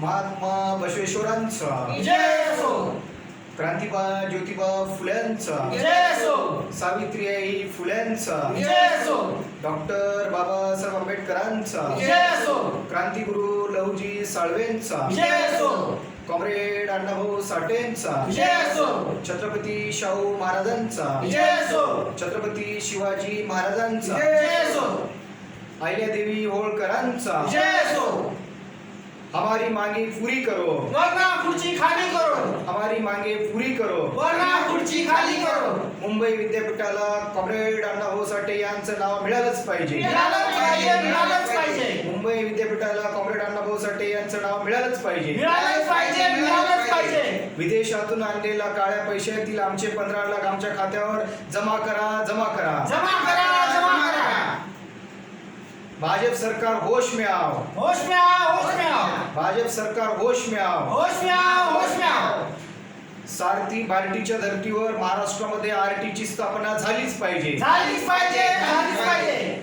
महात्मा बसवेश्वरांचा, जय असो, क्रांतिबा ज्योतिबा फुल्यांचा, जय असो, सावित्रीबाई फुल्यांचा, जय असो, डॉक्टर बाबासाहेब आंबेडकरांचा, जय असो, क्रांतिगुरु लहुजी साळवेंचा, जय असो, कॉम्रेड अण्णाभाऊ साठेंचा, जय असो, छत्रपती शाहू महाराजांचा, जय असो, छत्रपती शिवाजी महाराजांचा, जय असो, अहिल्यादेवी होळकरांचा, जय असो, हमारी मांगे पूरी करो, वरना खुर्ची खाली करो, हमारी मांगे पूरी करो, वरना खुर्ची खाली करो, मुंबई विद्यापीठाला कॉम्रेड अण्णाभाऊ साठे यांचं नाव मिळालंच पाहिजे, मिळालंच पाहिजे, मिळालंच पाहिजे, मुंबई विद्यापीठाला कॉम्रेड अण्णाभाऊ साठे यांचं नाव मिळालंच पाहिजे, मिळालंच पाहिजे, मिळालंच पाहिजे, विदेशातून आणलेला काळ्या पैशातील आमचे 15 लाख आमच्या खात्यावर जमा करा, जमा करा, जमा करा, जमा करा, भाजप सरकार होश में आओ, होश में आओ, होश में आओ, भाजप सरकार होश में आओ, होश में आओ, होश में आओ, सारथी बार्टीच्या धर्तीवर महाराष्ट्रामध्ये आरटीची स्थापना झालीच पाहिजे, झालीच पाहिजे, झालीच पाहिजे,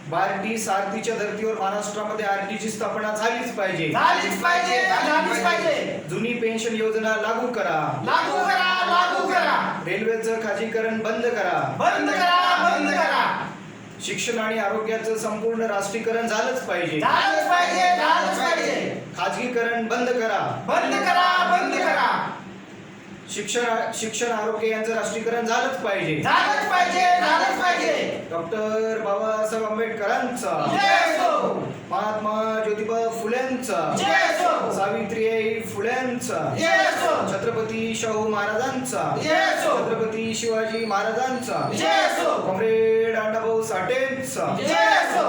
बार्टी सारथीच्या धर्तीवर महाराष्ट्रामध्ये आरटीची स्थापना झालीच पाहिजे, झालीच पाहिजे, झालीच पाहिजे, जुनी पेन्शन योजना लागू करा, लागू करा, लागू करा, रेल्वेचं खाजगीकरण बंद करा, बंद करा, बंद करा, शिक्षण आणि आरोग्याचं संपूर्ण राष्ट्रीयकरण झालंच पाहिजे, झालंच पाहिजे, झालंच पाहिजे, खाजगीकरण बंद करा, बंद करा, बंद करा, शिक्षण आरोग्य यांचं राष्ट्रीयकरण झालंच पाहिजे, झालंच पाहिजे, झालंच पाहिजे, डॉक्टर बाबासाहेब आंबेडकरांचा, जय असो, महात्मा ज्योतिबा फुल्यांचा, जय असो, सावित्रीबाई फुल्यांचा, जय असो, छत्रपती शाहू महाराजांचा, जय असो, छत्रपती शिवाजी महाराजांचा, जय असो, कॉम्रेड अण्णाभाऊ साठेंचा, जय असो,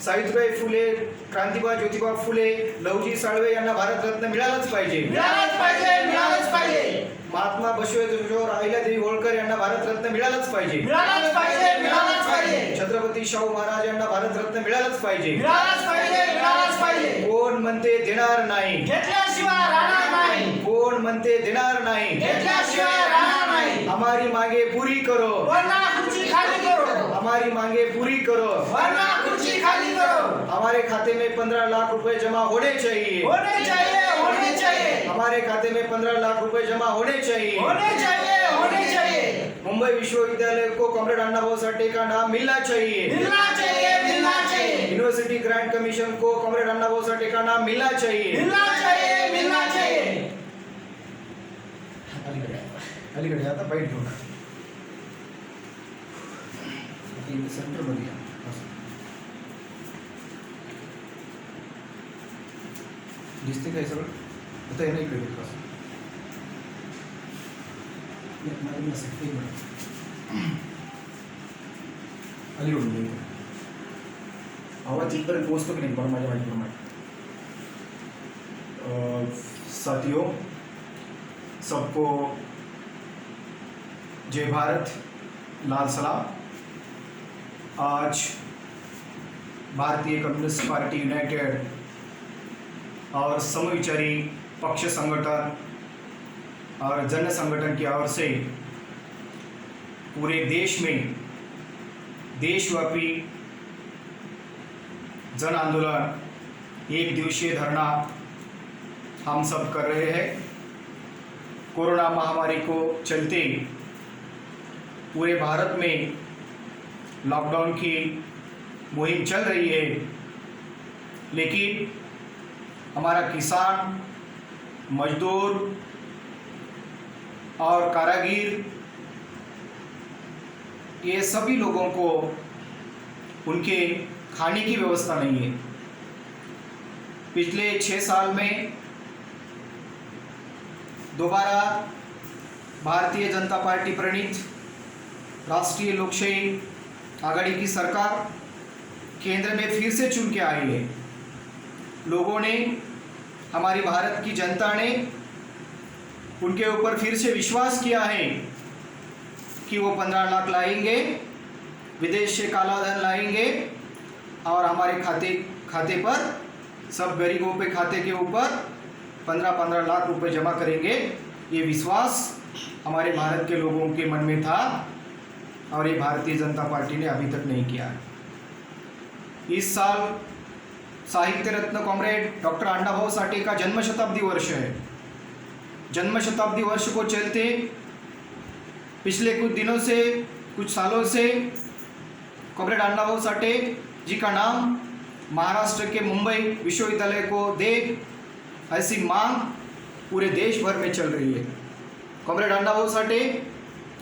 सावित्रीबाई फुले, क्रांतिबा ज्योतिबा फुले, लहुजी साळवे यांना भारतरत्न मिळालंच पाहिजे, मिळालंच पाहिजे, मिळालंच पाहिजे, महात्मा बसवेश्वर अहिल्यादेवी होळकर यांना भारतरत्न मिळालंच पाहिजे, मिळालंच पाहिजे, मिळालंच पाहिजे, छत्रपती शाहू महाराज यांना भारतरत्न मिळालंच पाहिजे, मिळालंच पाहिजे, मिळालंच पाहिजे, कोण म्हणते देणार नाही, घेतल्याशिवाय राहणार नाही, कोण म्हणते देणार नाही, घेतल्याशिवाय राहणार नाही, हमारी मांगे पूरी करो, वरना खुर्ची खाली करो, हमारी मांगे पूरी करो, वरना खुर्ची खाली करो, हमारे खाते में 15 लाख रुपए जमा होने चाहिए, होने चाहिए, होने चाहिए, हमारे खाते में 15 लाख रुपए जमा होने चाहिए, होने चाहिए, होने चाहिए, मुंबई विश्वविद्यालय को कॉम्रेड अण्णाभाऊ साठे का नाम मिलना चाहिए, मिलना चाहिए, मिलना चाहिए, यूनिवर्सिटी ग्रांट कमीशन को कॉम्रेड अण्णाभाऊ साठे का नाम मिलना चाहिए, मिलना चाहिए, मिलना चाहिए, अलीकडे आता बाईट घेऊ सेंटर मध्ये या. दिसते काय सगळं आता येणं इकडे अलीकडून आवाज इथपर्यंत पोहोचतो की नाही बघा माझ्या माहितीप्रमाणे. साथियों, सबको जय भारत, लाल सलाम. आज भारतीय कम्युनिस्ट पार्टी यूनाइटेड और समविचारी पक्ष संगठन और जन संगठन की ओर से पूरे देश में देशव्यापी जन आंदोलन, एक दिवसीय धरना हम सब कर रहे हैं. कोरोना महामारी को चलते पूरे भारत में लॉकडाउन की मुहिम चल रही है, लेकिन हमारा किसान, मजदूर और कारागिर, ये सभी लोगों को उनके खाने की व्यवस्था नहीं है. पिछले 6 साल में दोबारा भारतीय जनता पार्टी प्रणीत राष्ट्रीय लोकशाही आघाड़ी की सरकार केंद्र में फिर से चुन के आई है. लोगों ने, हमारी भारत की जनता ने उनके ऊपर फिर से विश्वास किया है कि वो 15 लाख लाएंगे, विदेश से काला धन लाएंगे और हमारे खाते पर, सब गरीबों पे खाते के ऊपर 15-15 लाख रुपए जमा करेंगे. ये विश्वास हमारे भारत के लोगों के मन में था और ये भारतीय जनता पार्टी ने अभी तक नहीं किया है. इस साल साहित्य रत्न कॉमरेड डॉक्टर अण्णाभाऊ साठे का जन्म शताब्दी वर्ष है। जन्म शताब्दी वर्ष को चलते पिछले कुछ दिनों से, कुछ सालों से कॉमरेड अण्णाभाऊ साठे जी का नाम महाराष्ट्र के मुंबई विश्वविद्यालय को दे, ऐसी मांग पूरे देश भर में चल रही है। Comrade Annabhau Sathe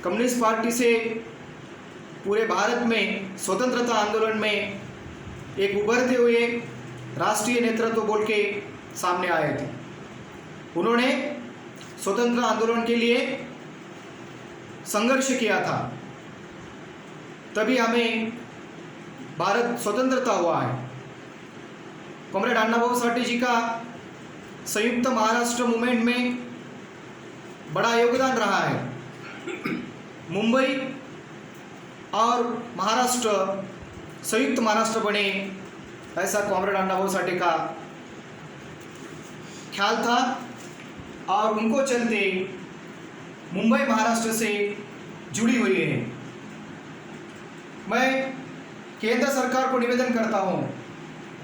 communist party से पूरे भारत में स्वतंत्रता आंदोलन में एक उभरते हुए राष्ट्रीय नेतृत्व बोल के सामने आए थे। उन्होंने स्वतंत्र आंदोलन के लिए संघर्ष किया था, तभी हमें भारत स्वतंत्रता हुआ है। कॉमरेड अण्णाभाऊ साठे जी का संयुक्त महाराष्ट्र मूवमेंट में बड़ा योगदान रहा है। मुंबई और महाराष्ट्र संयुक्त महाराष्ट्र बने, ऐसा कॉमरेड अण्णाभाऊ साठे का ख्याल था और उनको चलते मुंबई महाराष्ट्र से जुड़ी हुई है। मैं केंद्र सरकार को निवेदन करता हूं,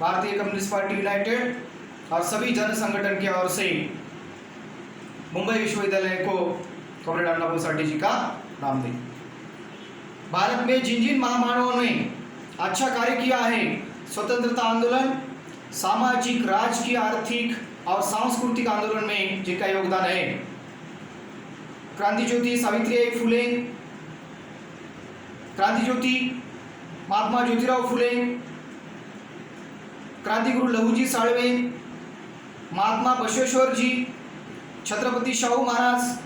भारतीय कम्युनिस्ट पार्टी यूनाइटेड और सभी जन संगठन की ओर से मुंबई विश्वविद्यालय को कॉमरेड अण्णाभाऊ साठे जी का नाम दें। भारत में जिन जिन महामानवों ने अच्छा कार्य किया है, स्वतंत्रता आंदोलन, सामाजिक, राजकीय, आर्थिक और सांस्कृतिक आंदोलन में जिनका योगदान है, क्रांति ज्योति सावित्रीबाई फुले, क्रांति ज्योति महात्मा ज्योतिराव फुले, क्रांतिगुरु लहूजी साळवे, महात्मा बसवेश्वर जी, छत्रपति शाहू महाराज,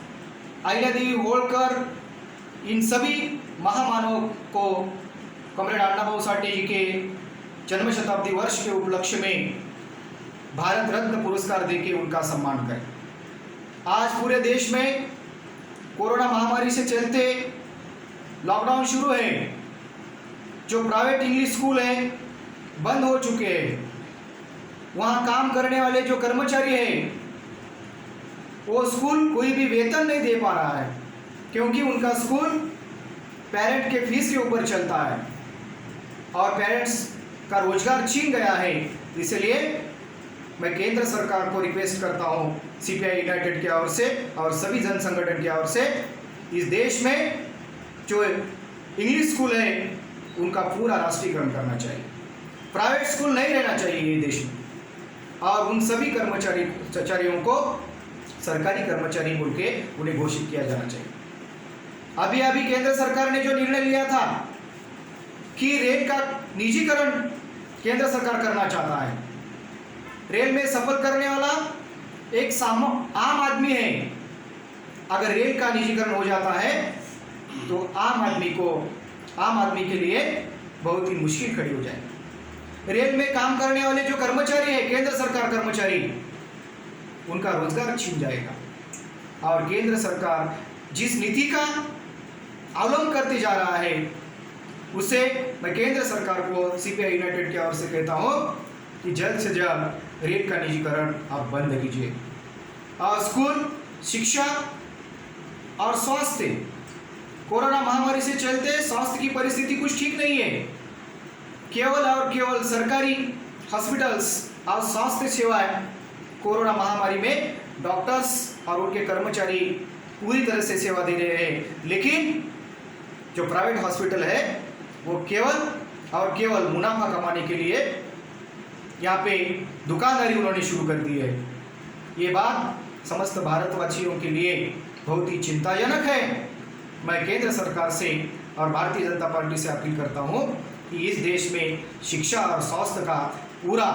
अहिल्यादेवी होळकर, इन सभी महामानवों को कॉमरेड अण्णाभाऊ साठे जी के जन्म शताब्दी वर्ष के उपलक्ष्य में भारत रत्न पुरस्कार देके उनका सम्मान करें। आज पूरे देश में कोरोना महामारी से चलते लॉकडाउन शुरू है। जो प्राइवेट इंग्लिश स्कूल है बंद हो चुके हैं। वहाँ काम करने वाले जो कर्मचारी हैं वो स्कूल कोई भी वेतन नहीं दे पा रहा है, क्योंकि उनका स्कूल पेरेंट के फीस के ऊपर चलता है और पेरेंट्स का रोजगार छीन गया है। इसलिए मैं केंद्र सरकार को रिक्वेस्ट करता हूँ, सीपीआई यूनाइटेड की ओर से और सभी जन संगठन की ओर से, इस देश में जो इंग्लिश स्कूल है उनका पूरा राष्ट्रीयकरण करना चाहिए। प्राइवेट स्कूल नहीं रहना चाहिए ये देश में और उन सभी कर्मचारियों को सरकारी कर्मचारी बोल के उन्हें घोषित किया जाना चाहिए। अभी अभी केंद्र सरकार ने जो निर्णय लिया था कि रेल का निजीकरण केंद्र सरकार करना चाहता है। रेल में सफर करने वाला एक आम आदमी है। अगर रेल का निजीकरण हो जाता है तो आम आदमी के लिए बहुत ही मुश्किल खड़ी हो जाएगी। रेल में काम करने वाले जो कर्मचारी है, केंद्र सरकार कर्मचारी, उनका रोजगार छीन जाएगा। और केंद्र सरकार जिस नीति का अवलंबन करते जा रहा है, उसे मैं केंद्र सरकार को सीपीआई यूनाइटेड की ओर से कहता हूँ कि जल्द से जल्द रेल का निजीकरण आप बंद कीजिए। और स्कूल, शिक्षा और स्वास्थ्य, कोरोना महामारी से चलते स्वास्थ्य की परिस्थिति कुछ ठीक नहीं है। केवल और केवल सरकारी हॉस्पिटल्स और स्वास्थ्य सेवाएं कोरोना महामारी में डॉक्टर्स और उनके कर्मचारी पूरी तरह से सेवा दे रहे हैं, लेकिन जो प्राइवेट हॉस्पिटल है वो केवल और केवल मुनाफा कमाने के लिए यहाँ पे दुकानदारी उन्होंने शुरू कर दी है। ये बात समस्त भारतवासियों के लिए बहुत ही चिंताजनक है। मैं केंद्र सरकार से और भारतीय जनता पार्टी से अपील करता हूँ कि इस देश में शिक्षा और स्वास्थ्य का पूरा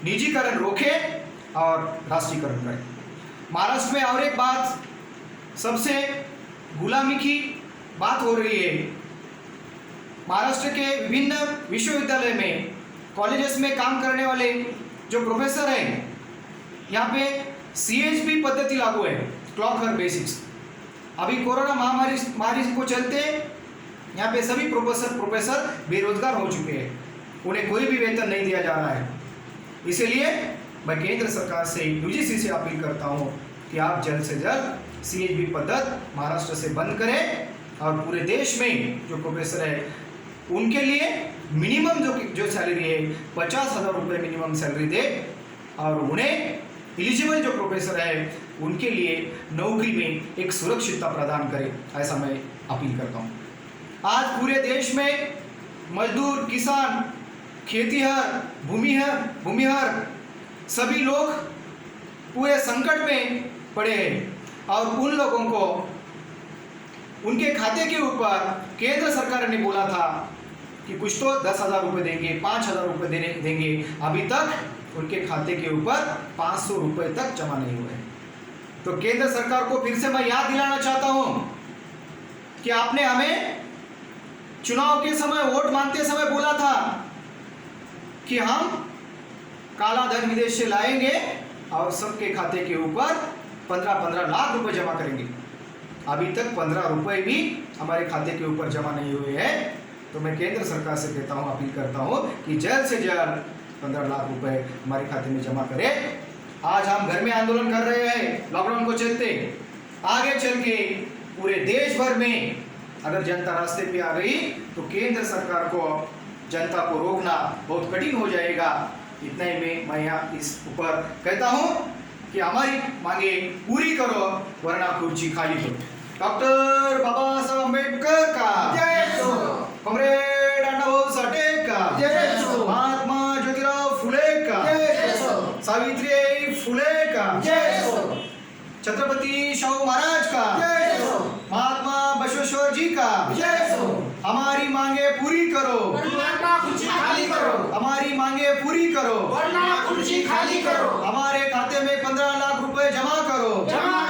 निजीकरण रोके और राष्ट्रीयकरण करें। महाराष्ट्र में और एक बात, सबसे गुलामी की बात हो रही है। महाराष्ट्र के विभिन्न विश्वविद्यालय में, कॉलेजेस में काम करने वाले जो प्रोफेसर हैं, यहाँ पे CHB पद्धति लागू है, क्लॉकवर्क बेसिक्स। अभी कोरोना महामारी को चलते यहाँ पे सभी प्रोफेसर बेरोजगार हो चुके हैं, उन्हें कोई भी वेतन नहीं दिया जा रहा है। इसलिए मैं केंद्र सरकार से, UGC से अपील करता हूँ कि आप जल्द से जल्द CHB पद्धति महाराष्ट्र से बंद करें और पूरे देश में जो प्रोफेसर है उनके लिए मिनिमम जो सैलरी है 50,000 रुपये मिनिमम सैलरी दे और उन्हें एलिजिबल जो प्रोफेसर है उनके लिए नौकरी में एक सुरक्षितता प्रदान करे, ऐसा मैं अपील करता हूँ। आज पूरे देश में मजदूर, किसान, खेतीहर, भूमिहर सभी लोग पूरे संकट में पड़े हैं और उन लोगों को उनके खाते के ऊपर केंद्र सरकार ने बोला था कि कुछ तो 10,000 रुपये देंगे, 5,000 रुपये देंगे। अभी तक उनके खाते के ऊपर 500 रुपये तक जमा नहीं हुए। तो केंद्र सरकार को फिर से मैं याद दिलाना चाहता हूँ कि आपने हमें चुनाव के समय, वोट मांगते समय बोला था कि हम काला धन विदेश से लाएंगे और सबके खाते के ऊपर 15-15 लाख रुपए जमा करेंगे। अभी तक 15 रुपए भी हमारे खाते के ऊपर जमा नहीं हुए हैं। तो मैं केंद्र सरकार से कहता हूँ, अपील करता हूँ कि जल्द से जल्द 15 लाख रुपए हमारे खाते में जमा करें। आज हम घर में आंदोलन कर रहे हैं लॉकडाउन को चलते, आगे चल के पूरे देश भर में अगर जनता रास्ते पे आ गई तो केंद्र सरकार को जनता को रोकना बहुत कठिन हो जाएगा। इतना ही मैं यहाँ इस ऊपर कहता हूँ कि हमारी मांगे पूरी करो वरना कुर्सी खाली करो। डॉक्टर बाबा साहब अम्बेडकर का जय हो। कॉमरेड अण्णाभाऊ साठे का जय हो। महात्मा ज्योतिराव फुले का जय हो। सावित्री फुले का जय हो। छत्रपति शाहू महाराज का जय हो। महात्मा बसवेश्वर जी का जय हो। हमारी मांगे पूरी करो वरना कुर्सी खाली करो। हमारी मांगे पूरी करो वरना कुर्सी खाली करो। हमारे खाते में 15 लाख रुपए जमा करो। जमा